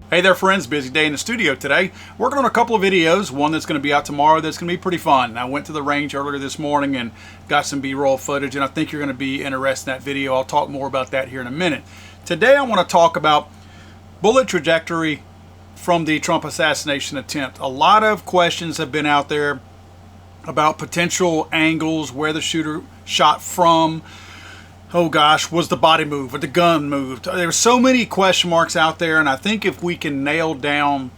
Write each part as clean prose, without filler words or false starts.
Hey there friends, busy day in the studio today. Working on a couple of videos, one that's going to be out tomorrow that's going to be pretty fun. I went to the range earlier this morning and got some B-roll footage, and I think you're going to be interested in that video. I'll talk more about that here in a minute. Today I want to talk about bullet trajectory from the Trump assassination attempt. A lot of questions have been out there about potential angles, where the shooter shot from. Oh gosh, was the body moved? Or the gun moved? There's so many question marks out there, and I think if we can nail down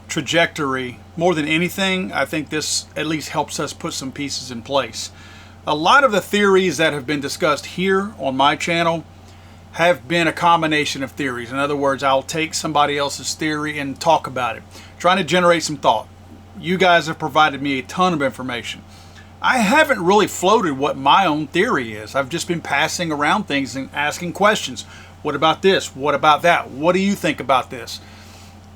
trajectory more than anything, I think this at least helps us put some pieces in place. A lot of the theories that have been discussed here on my channel have been a combination of theories. In other words, I'll take somebody else's theory and talk about it, trying to generate some thought. You guys have provided me a ton of information. I haven't really floated what my own theory is. I've just been passing around things and asking questions. What about this? What about that? What do you think about this?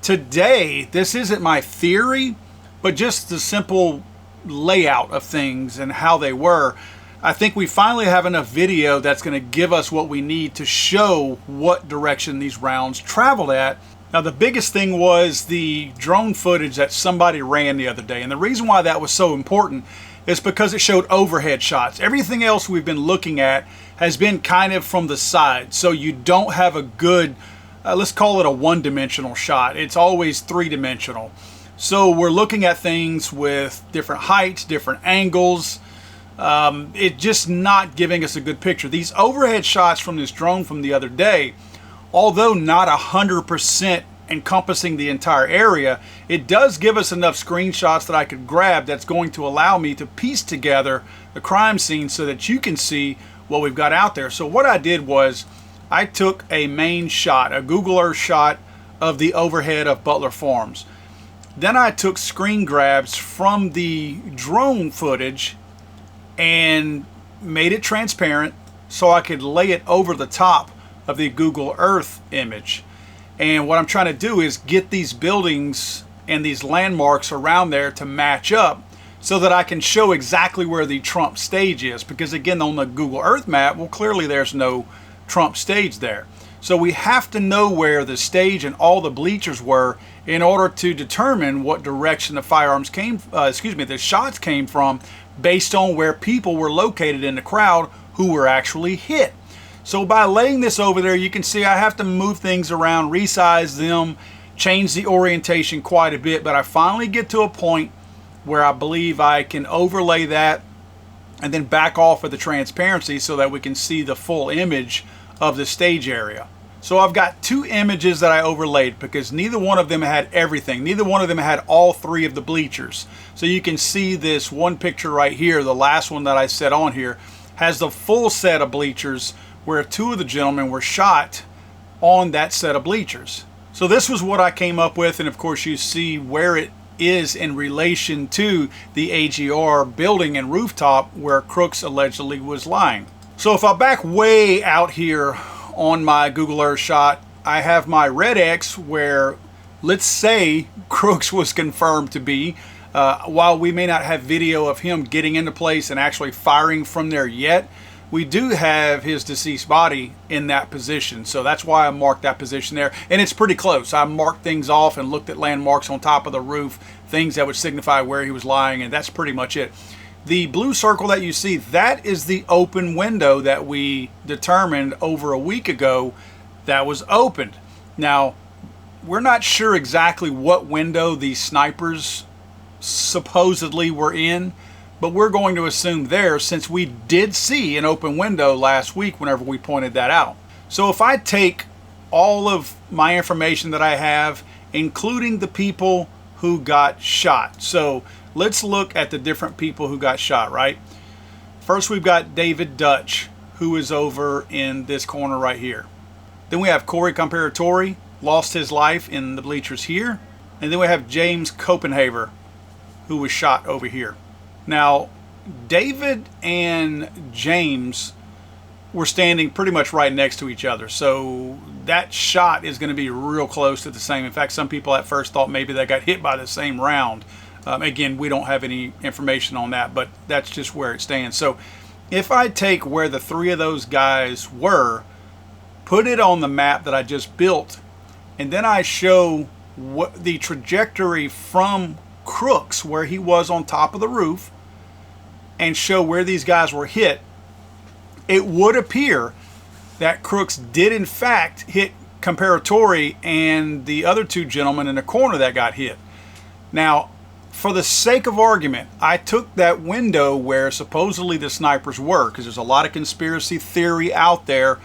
Today, this isn't my theory, but just the simple layout of things and how they were. I think we finally have enough video that's going to give us what we need to show what direction these rounds traveled at. Now, the biggest thing was the drone footage that somebody ran the other day. And the reason why that was so important is because it showed overhead shots. Everything else we've been looking at has been kind of from the side. So you don't have a good, let's call it a one-dimensional shot. It's always three-dimensional. So we're looking at things with different heights, different angles. It's just not giving us a good picture. These overhead shots from this drone from the other day, although not 100% encompassing the entire area, it does give us enough screenshots that I could grab that's going to allow me to piece together the crime scene so that you can see what we've got out there. So what I did was I took a main shot, a Google Earth shot of the overhead of Butler Farms. Then I took screen grabs from the drone footage and made it transparent so I could lay it over the top of the Google Earth image. And what I'm trying to do is get these buildings and these landmarks around there to match up so that I can show exactly where the Trump stage is. Because again, on the Google Earth map, well, clearly there's no Trump stage there. So we have to know where the stage and all the bleachers were in order to determine what direction the firearms came, the shots came from, based on where people were located in the crowd who were actually hit. So by laying this over there, you can see I have to move things around, resize them, change the orientation quite a bit, but I finally get to a point where I believe I can overlay that and then back off of the transparency so that we can see the full image of the stage area. So I've got two images that I overlaid because neither one of them had everything. Neither one of them had all three of the bleachers. So you can see this one picture right here, the last one that I set on here, has the full set of bleachers where two of the gentlemen were shot on that set of bleachers. So this was what I came up with, and of course you see where it is in relation to the AGR building and rooftop where Crooks allegedly was lying. So if I back way out here on my Google Earth shot, I have my red X where, let's say, Crooks was confirmed to be. While we may not have video of him getting into place and actually firing from there yet, we do have his deceased body in that position. So that's why I marked that position there. And it's pretty close. I marked things off and looked at landmarks on top of the roof, things that would signify where he was lying, and that's pretty much it. The blue circle that you see, that is the open window that we determined over a week ago that was opened. Now, we're not sure exactly what window these snipers supposedly were in, but we're going to assume there, since we did see an open window last week whenever we pointed that out. So if I take all of my information that I have, including the people who got shot. So let's look at the different people who got shot, right? First, we've got David Dutch, who is over in this corner right here. Then we have Corey Comparatori, lost his life in the bleachers here. And then we have James Copenhaver, who was shot over here. Now, David and James were standing pretty much right next to each other. So that shot is going to be real close to the same. In fact, some people at first thought maybe they got hit by the same round. Again, we don't have any information on that, but that's just where it stands. So if I take where the three of those guys were, put it on the map that I just built, and then I show what the trajectory from Crooks, where he was on top of the roof, and show where these guys were hit, it would appear that Crooks did in fact hit Comparatori and the other two gentlemen in the corner that got hit. Now, for the sake of argument, I took that window where supposedly the snipers were, because there's a lot of conspiracy theory out there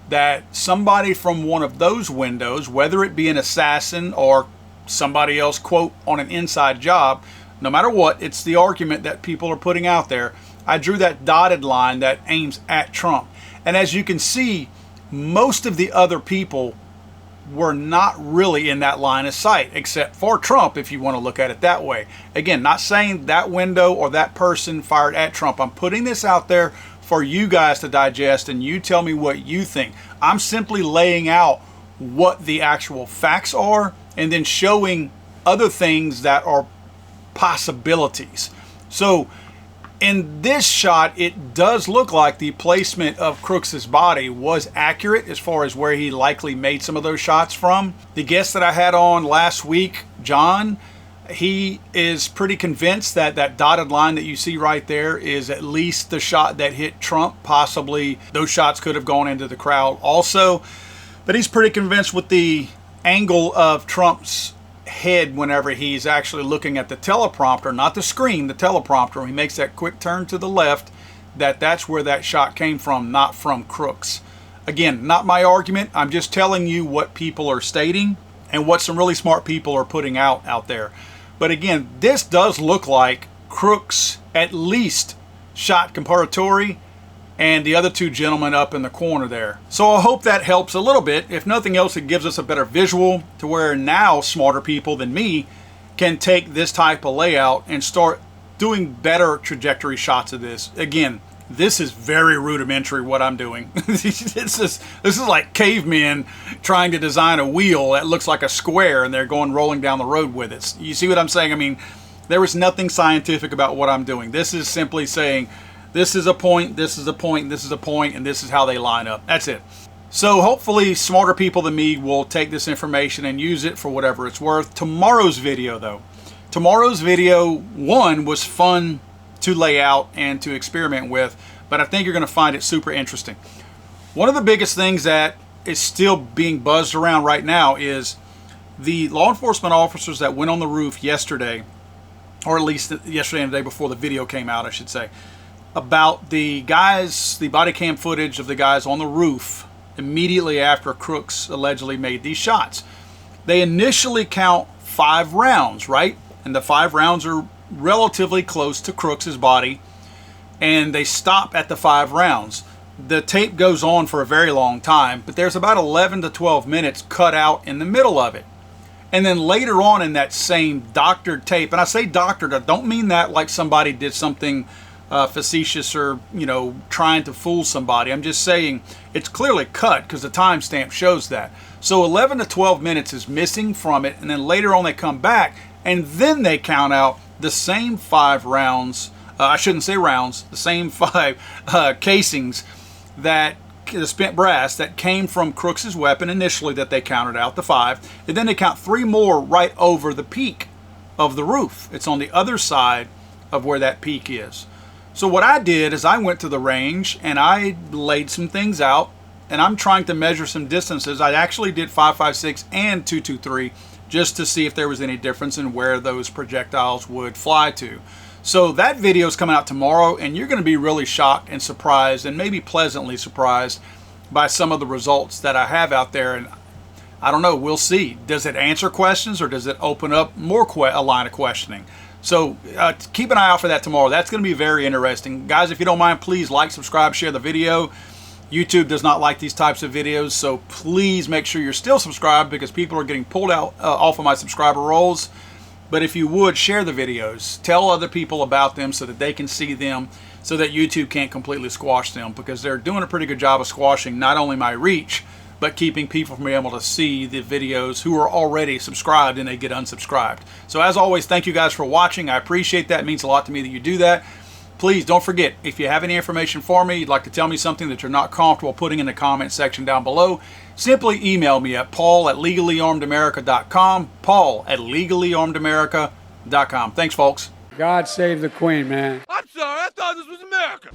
that somebody from one of those windows, whether it be an assassin or somebody else, quote, on an inside job, no matter what, it's the argument that people are putting out there. I drew that dotted line that aims at Trump. And as you can see, most of the other people were not really in that line of sight, except for Trump, if you want to look at it that way. Again, not saying that window or that person fired at Trump. I'm putting this out there for you guys to digest, and you tell me what you think. I'm simply laying out what the actual facts are and then showing other things that are possibilities. So in this shot, it does look like the placement of Crooks's body was accurate as far as where he likely made some of those shots from. The guest that I had on last week, John, he is pretty convinced that that dotted line that you see right there is at least the shot that hit Trump. Possibly those shots could have gone into the crowd also, but he's pretty convinced with the angle of Trump's head whenever he's actually looking at the teleprompter, not the screen, the teleprompter, when he makes that quick turn to the left, that's where that shot came from, not from Crooks. Again, not my argument. I'm just telling you what people are stating and what some really smart people are putting out there. But again, this does look like Crooks at least shot Comparatori and the other two gentlemen up in the corner there. So I hope that helps a little bit. If nothing else, it gives us a better visual to where now smarter people than me can take this type of layout and start doing better trajectory shots of this. Again, this is very rudimentary what I'm doing. This is like cavemen trying to design a wheel that looks like a square and they're going rolling down the road with it. You see what I'm saying? I mean, there is nothing scientific about what I'm doing. This is simply saying, this is a point, this is a point, this is a point, and this is how they line up. That's it. So hopefully smarter people than me will take this information and use it for whatever it's worth. Tomorrow's video though. Tomorrow's video, one, was fun to lay out and to experiment with, but I think you're going to find it super interesting. One of the biggest things that is still being buzzed around right now is the law enforcement officers that went on the roof yesterday, or at least yesterday and the day before the video came out, I should say, about the guys, the body cam footage of the guys on the roof immediately after Crooks allegedly made these shots. They initially count 5 rounds, right? And the 5 rounds are relatively close to Crooks's body, and they stop at the 5 rounds. The tape goes on for a very long time, but there's about 11 to 12 minutes cut out in the middle of it. And then later on in that same doctored tape, and I say doctored, I don't mean that like somebody did something facetious or, you know, trying to fool somebody. I'm just saying it's clearly cut because the timestamp shows that. So 11 to 12 minutes is missing from it, and then later on they come back and then they count out the same 5 rounds, I shouldn't say rounds, the same 5 casings, that the spent brass that came from Crooks's weapon initially, that they counted out the 5, and then they count 3 more right over the peak of the roof. It's on the other side of where that peak is. So what I did is I went to the range and I laid some things out, and I'm trying to measure some distances. I actually did 5.56 and 2.23 just to see if there was any difference in where those projectiles would fly to. So that video is coming out tomorrow, and you're going to be really shocked and surprised, and maybe pleasantly surprised by some of the results that I have out there. And I don't know, we'll see. Does it answer questions, or does it open up more a line of questioning? So keep an eye out for that tomorrow. That's going to be very interesting. Guys, if you don't mind, please like, subscribe, share the video. YouTube does not like these types of videos, so please make sure you're still subscribed, because people are getting pulled out off of my subscriber rolls. But if you would, share the videos. Tell other people about them so that they can see them, so that YouTube can't completely squash them, because they're doing a pretty good job of squashing not only my reach, but keeping people from being able to see the videos who are already subscribed and they get unsubscribed. So as always, thank you guys for watching. I appreciate that. It means a lot to me that you do that. Please don't forget, if you have any information for me, you'd like to tell me something that you're not comfortable putting in the comment section down below, simply email me at paul@legallyarmedamerica.com, paul@legallyarmedamerica.com. Thanks, folks. God save the Queen, man. I'm sorry, I thought this was America.